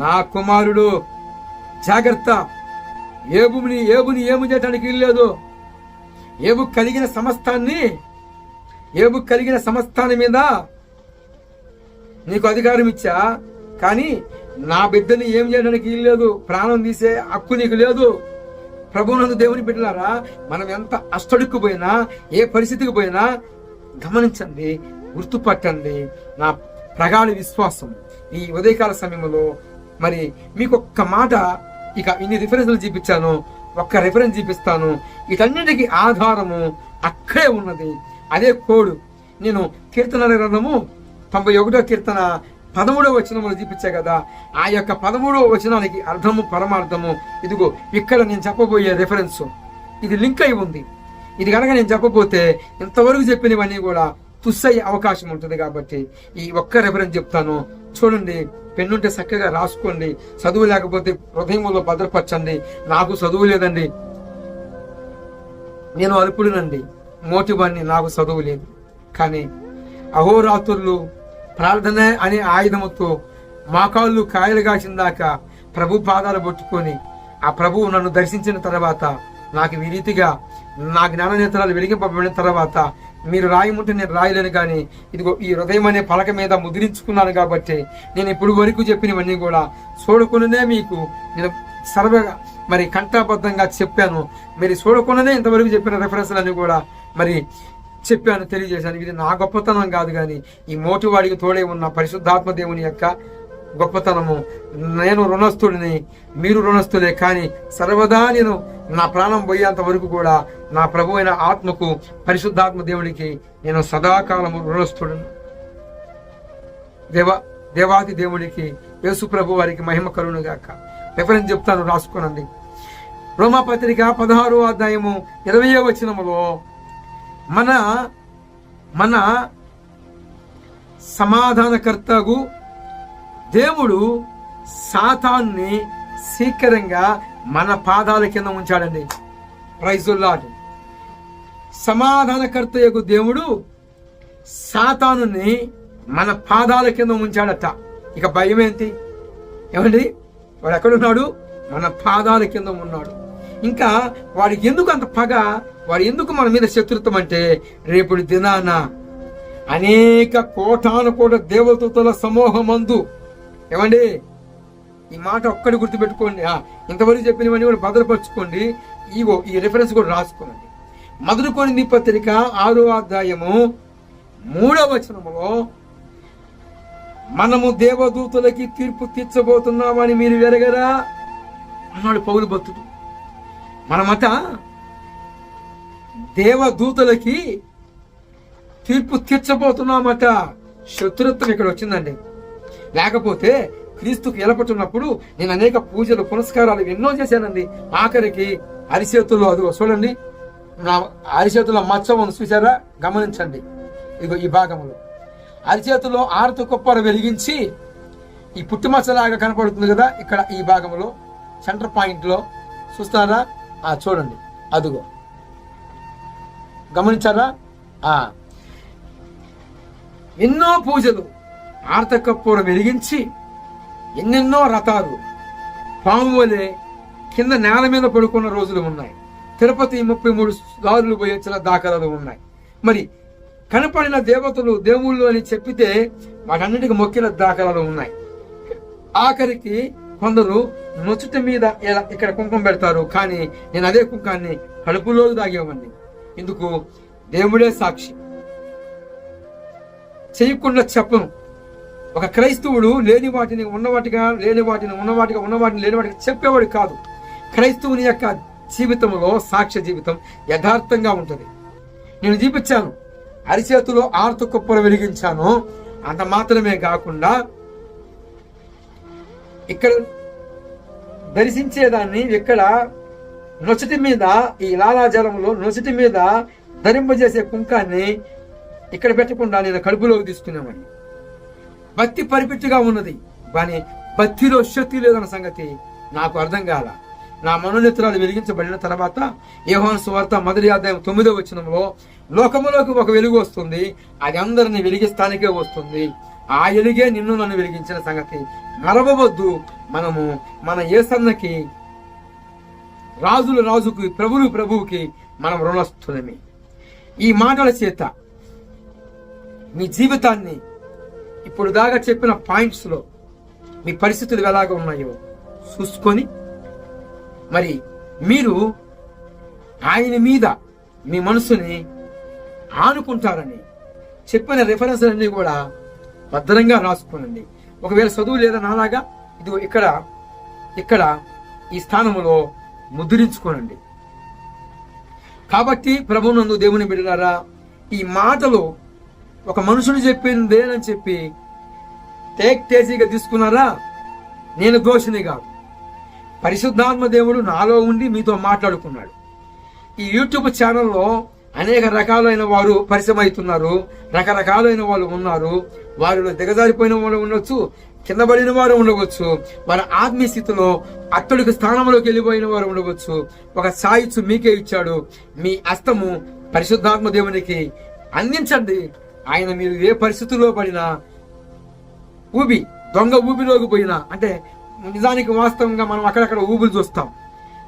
నా కుమారుడు జాగ్రత్త, ఏబుని ఏమి చేయడానికి వీల్లేదు. ఏబు కలిగిన సమస్తాన్ని మీద నీకు అధికారం ఇచ్చా, కానీ నా బిడ్డని ఏం చేయడానికి వీల్లేదు. ప్రాణం తీసే హక్కు నీకు లేదు. ప్రభువునందు దేవుని బిడ్డలారా, మనం ఎంత అష్టడుక్కు పోయినా, ఏ పరిస్థితికి పోయినా గమనించండి, గుర్తుపట్టండి. నా ప్రగాఢ విశ్వాసం ఈ ఉదయకాల సమయంలో మరి మీకు ఒక్క మాట, ఇక ఇన్ని రిఫరెన్స్లు చూపించాను, ఒక్క రిఫరెన్స్ చూపిస్తాను. వీటన్నిటికీ ఆధారము అక్కడే ఉన్నది. అదే కోడు. నేను కీర్తనల గ్రంథము 91వ కీర్తన 13వ వచనంలో చూపించా కదా, ఆ యొక్క 13వ వచనానికి అర్థము పరమార్థము ఇదిగో ఇక్కడ నేను చెప్పబోయే రిఫరెన్స్. ఇది లింక్ అయి ఉంది. ఇది కనుక నేను చెప్పబోతే ఇంతవరకు చెప్పినవన్నీ కూడా తుస్సయ్యే అవకాశం ఉంటుంది. కాబట్టి ఈ ఒక్క రిఫరెన్స్ చెప్తాను, చూడండి. పెన్నుంటే చక్కగా రాసుకోండి. చదువు లేకపోతే హృదయంలో భద్రపరచండి. నాకు చదువు లేదండి, నేను అల్పుడినండి, మోటివాన్ని, నాకు చదువు లేదు. కానీ అహోరాత్రులు ప్రార్థన అనే ఆయుధముతో మాకాళ్ళు కాయలు కాసిందాక ప్రభు పాదాలు పట్టుకొని ఆ ప్రభువు నన్ను దర్శించిన తర్వాత నాకు ఈ రీతిగా నా జ్ఞాన నేత్రాలు వెలిగింపబడిన తర్వాత మీరు రాయముంటే నేను రాయలేను, కానీ ఇదిగో ఈ హృదయం అనే పలక మీద ముద్రించుకున్నాను. కాబట్టి నేను ఇప్పుడు వరకు చెప్పినవన్నీ కూడా చూడకుండానే మీకు నేను సర్వగా మరి కంఠాబద్ధంగా చెప్పాను. మీరు చూడకుండానే ఇంతవరకు చెప్పిన రెఫరెన్స్లన్నీ కూడా మరి చెప్పాను, తెలియజేశాను. ఇది నా గొప్పతనం కాదు, కానీ ఈ మోటివాడికి తోడే ఉన్న పరిశుద్ధాత్మ దేవుని యొక్క గొప్పతనము. నేను రుణస్థుడిని, మీరు రుణస్థులే, కానీ సర్వదా నేను నా ప్రాణం పోయేంత వరకు కూడా నా ప్రభు అయిన ఆత్మకు, పరిశుద్ధాత్మ దేవునికి నేను సదాకాలము రుణస్థుడిని. దేవాది దేవుడికి, యేసు ప్రభు వారికి మహిమ కలుగునుగాక. రిఫరెన్స్ చెప్తాను, రాసుకోనండి. రోమాపత్రిక 16వ అధ్యాయము 20వ వచనములో మన సమాధానకర్తగు దేవుడు సాతాన్ని శీఘ్రంగా మన పాదాల కింద ఉంచాడండి. Praise the lord. సమాధానకర్తయగు దేవుడు సాతానుని మన పాదాల కింద ఉంచాడట. ఇక భయం ఏంటి? ఏమండి, వాడు ఎక్కడున్నాడు? మన పాదాల కింద ఉన్నాడు. ఇంకా వాడికి ఎందుకు అంత పగ, వాడు ఎందుకు మన మీద శత్రుత్వం అంటే, రేపటి దినాన అనేక కోటాను కోట దేవదూతల సమూహమందు, ఏమండి ఈ మాట ఒక్కడి గుర్తుపెట్టుకోండి. ఇంతవరకు చెప్పినవన్నీ కూడా భద్రపరచుకోండి. ఇగో ఈ రిఫరెన్స్ కూడా రాసుకోండి. మొదటి కొరింథీ పత్రిక 6వ అధ్యాయము 3వ వచనములో, మనము దేవదూతలకి తీర్పు తీర్చబోతున్నామని మీరు ఎరగరా అన్నాడు పౌలు భక్తుడు. మనమట దేవదూతలకి తీర్పు తీర్చబోతున్నామట. శత్రుత్వం ఇక్కడ వచ్చిందండి. లేకపోతే క్రీస్తుకు ఎలపట్టున్నప్పుడు నేను అనేక పూజలు పునస్కారాలు ఎన్నో చేశానండి. ఆఖరికి అరిచేతుల్లో, అదిగో చూడండి, నా అరిచేతుల్లో మచ్చను చూసారా? గమనించండి. ఇదిగో ఈ భాగంలో అరిచేతుల్లో ఆరతి కొప్పర వెలిగించి ఈ పుట్టుమచ్చలాగా కనపడుతుంది కదా, ఇక్కడ ఈ భాగంలో సెంటర్ పాయింట్ లో చూస్తారా? చూడండి, అదిగో గమనించారా? ఎన్నో పూజలు ఆర్తకర్పూరం వెలిగించి ఎన్నెన్నో రథాలు పాము వలె కింద నేల మీద పడుకున్న రోజులు ఉన్నాయి. తిరుపతి 33 దారులు పోయి వచ్చిన దాఖలాలు ఉన్నాయి. మరి కనపడిన దేవతలు దేవుళ్ళు అని చెప్పితే వాటన్నిటికి మొక్కిన దాఖలాలు ఉన్నాయి. ఆఖరికి కొందరు నొచ్చుట మీద ఇక్కడ కుంకుమ పెడతారు, కానీ నేను అదే కుంకాన్ని కడుపులో దాగేవాడిని. ఇందుకు దేవుడే సాక్షి. చేయకుండా చెప్పను. ఒక క్రైస్తవుడు లేని వాటిని ఉన్నవాటిగా, లేని వాటిని ఉన్నవాటిగా, ఉన్నవాటిని లేని వాటిగా చెప్పేవాడు కాదు. క్రైస్తవుని యొక్క జీవితంలో సాక్ష్య జీవితం యథార్థంగా ఉంటుంది. నేను చూపించాను, అరిచేతిలో ఆర్త కుప్పలు వెలిగించాను. అంత మాత్రమే కాకుండా ఇక్కడ దర్శించేదాన్ని ఇక్కడ నొసటి మీద, ఈ లాలాజలంలో నొసటి మీద ధరింపజేసే కుంకాన్ని ఇక్కడ పెట్టకుండా నేను కడుపులోకి తీసుకునేవాడిని. భక్తి పరిపెట్టుగా ఉన్నది, కానీ భక్తిలో శక్తి లేదన్న సంగతి నాకు అర్థం కాల. నా మనోనేత్రాలు వెలిగించబడిన తర్వాత యోహాను సువార్త 1వ అధ్యాయం 9వ వచనంలో లోకములోకి ఒక వెలుగు వస్తుంది, అది అందరిని వెలిగిస్తానికే వస్తుంది, ఆ వెలుగే నిన్ను నన్ను వెలిగించిన సంగతి మరవవద్దు. మనము మన యేసన్నకి, రాజుల రాజుకి, ప్రభులు ప్రభువుకి మనం రుణస్తులమే. ఈ మాటల చేత మీ జీవితాన్ని ఇప్పుడు దాకా చెప్పిన పాయింట్స్ లో మీ పరిస్థితులు ఎలాగ ఉన్నాయో చూసుకొని మరి మీరు ఆయన మీద మీ మనసుని ఆనుకుంటారని చెప్పిన రిఫరెన్స్లన్నీ కూడా భద్రంగా రాసుకోనండి. ఒకవేళ చదువు లేదా నాలాగా ఇది ఇక్కడ ఈ స్థానంలో ముద్రించుకోనండి. కాబట్టి ప్రభువునందు దేవుని బిడ్డలారా, ఈ మాటలు ఒక మనుషుడు చెప్పిందేనని చెప్పి టేజీగా తీసుకున్నారా? నేను దోషిని కాదు. పరిశుద్ధాత్మ దేవుడు నాలో ఉండి మీతో మాట్లాడుకున్నాడు. ఈ యూట్యూబ్ ఛానల్లో అనేక రకాలైన వారు పరిచయమవుతున్నారు, రకరకాలైన వాళ్ళు ఉన్నారు. వారిలో దిగజారిపోయిన వాళ్ళు ఉండొచ్చు, కింద పడిన వారు ఉండవచ్చు, వారి ఆత్మీయ స్థితిలో అత్తడికి స్థానంలోకి వెళ్ళిపోయిన వారు ఉండవచ్చు. ఒక సాయిచ్చు మీకే ఇచ్చాడు. మీ హస్తము పరిశుద్ధాత్మ దేవునికి అందించండి. ఆయన మీరు ఏ పరిస్థితుల్లో పడినా, దొంగ ఊబిలోకి పోయినా, అంటే నిజానికి వాస్తవంగా మనం అక్కడక్కడ ఊబులు చూస్తాం,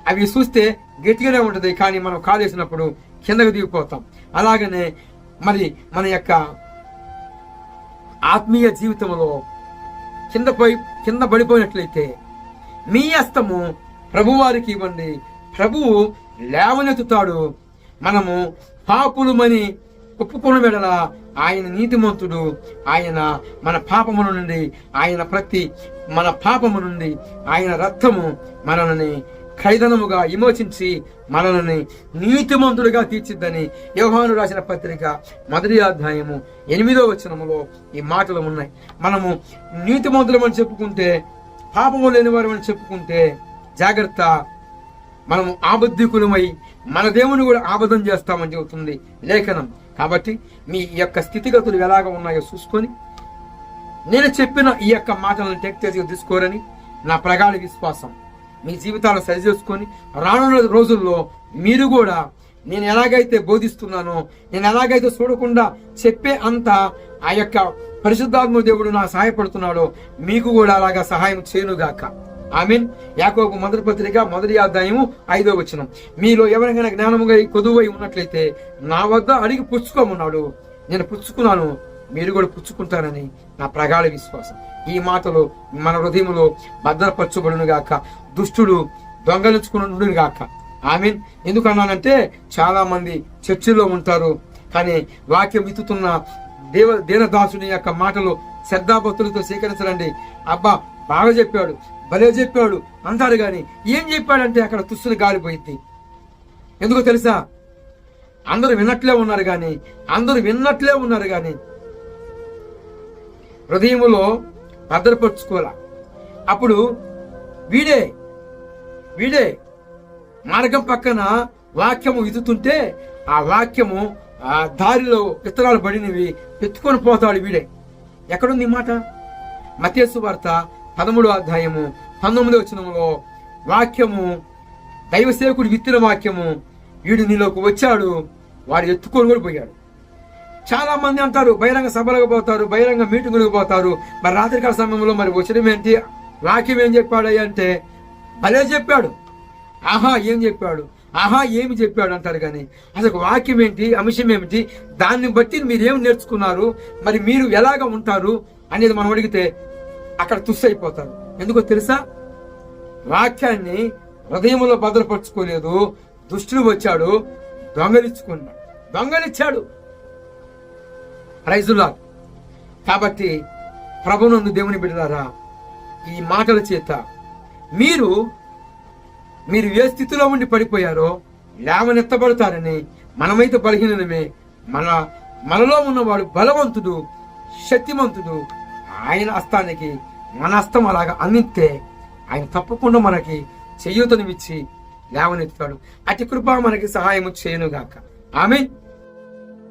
అవి చూస్తే గట్టిగానే ఉంటుంది, కానీ మనం కాలేసినప్పుడు కిందకు దిగిపోతాం. అలాగనే మరి మన యొక్క ఆత్మీయ జీవితంలో కింద పడిపోయినట్లయితే మీ హస్తము ప్రభువారికి ఇవ్వండి. ప్రభువు లేవనెత్తుతాడు. మనము పాపులమని ఒప్పుకున్న వెడల ఆయన నీతిమంతుడు. ఆయన మన పాపము నుండి, మన పాపము నుండి ఆయన రక్తము మనల్ని ఖైదనముగా విమోచించి మనల్ని నీతిమంతుడిగా తీర్చిద్దని యోహాను రాసిన పత్రిక 1వ అధ్యాయము 8వ వచనములో ఈ మాటలు ఉన్నాయి. మనము నీతిమంతులమని చెప్పుకుంటే, పాపము లేని వారమని చెప్పుకుంటే జాగ్రత్త, మనము ఆబద్ధికులమై మన దేవుని కూడా ఆబద్ధం చేస్తామని చెబుతుంది లేఖనం. కాబట్టి మీ యొక్క స్థితిగతులు ఎలాగ ఉన్నాయో చూసుకొని నేను చెప్పిన ఈ యొక్క మాటలను టెక్టేజ్గా తీసుకోరని నా ప్రగాఢ విశ్వాసం. మీ జీవితాలను సరిచేసుకొని రానున్న రోజుల్లో మీరు కూడా నేను ఎలాగైతే బోధిస్తున్నానో, నేను ఎలాగైతే చూడకుండా చెప్పే అంత ఆ యొక్క పరిశుద్ధాత్మ దేవుడు నాకు సహాయపడుతున్నాడో మీకు కూడా అలాగా సహాయం చేయనుగాక. ఆమేన్. యాకోబు 1వ పత్రిక 1వ అధ్యాయము 5వ వచనం, మీలో ఎవరికైనా జ్ఞానముగా కొదువై ఉన్నట్లయితే నా వద్ద అడిగి పుచ్చుకోమన్నాడు, నేను పుచ్చుకున్నాను, మీరు కూడా పుచ్చుకుంటారని నా ప్రగాఢ విశ్వాసం. ఈ మాటలు మన హృదయంలో భద్రపరచబడును గాక, దుష్టుడు దొంగలించుకును గాక. ఆమేన్. ఎందుకన్నానంటే చాలా మంది చర్చిలో ఉంటారు, కానీ వాక్యం విత్తుతున్న దీనదాసుని యొక్క మాటలు శ్రద్ధాభక్తులతో స్వీకరించరండి. అబ్బా బాగా చెప్పాడు, భలే చెప్పాడు అంటారు, కానీ ఏం చెప్పాడంటే అక్కడ తుస్సులు గాలిపోయింది. ఎందుకో తెలుసా? అందరూ విన్నట్లే ఉన్నారు కానీ హృదయములో భద్రపరుచుకోవాల. అప్పుడు వీడే మార్గం పక్కన వాక్యము విదుతుంటే ఆ వాక్యము ఆ దారిలో విత్తనాలు పడినవి ఎత్తుకొని పోతాడు వీడే. ఎక్కడుంది మాట? మత్తయి సువార్త 13వ అధ్యాయము 19వ వచనంలో వాక్యము, దైవ సేవకుడు విత్తిన వాక్యము, వీడు నీలోకి వచ్చాడు, వాడు ఎత్తుకొని కూడా పోయాడు. చాలా మంది అంటారు బహిరంగ సభలకు పోతారు, బహిరంగ మీటింగులకు పోతారు. మరి రాత్రికాల సమయంలో మరి వచ్చిన ఏంటి, వాక్యం ఏం చెప్పాడు అంటే భలే చెప్పాడు, ఆహా ఏం చెప్పాడు, ఆహా ఏమి చెప్పాడు అంటారు. కానీ అసలు వాక్యం ఏంటి, అంశం ఏమిటి, దాన్ని బట్టి మీరేం నేర్చుకున్నారు, మరి మీరు ఎలాగ ఉంటారు అనేది మనం అడిగితే అక్కడ తుస్సైపోతారు. ఎందుకో తెలుసా, వాక్యాన్ని హృదయంలో భద్రపరచుకోలేదు, దుష్టుడు వచ్చాడు దొంగలిచ్చాడు. ప్రైజులా. కాబట్టి ప్రభునందు దేవుని బిడ్డలారా, ఈ మాటల చేత మీరు ఏ స్థితిలో ఉండి పడిపోయారో లేవనెత్తబడతారని. మనమైతే బలహీనమే, మనలో ఉన్నవాడు బలవంతుడు, శక్తిమంతుడు. ఆయన హస్తానికి మన హస్తం అలాగా అందిస్తే ఆయన తప్పకుండా మనకి చేయూతనిచ్చి లేవనెత్తుతాడు. అతి కృప మనకి సహాయము చేయనుగాక. ఆమేన్.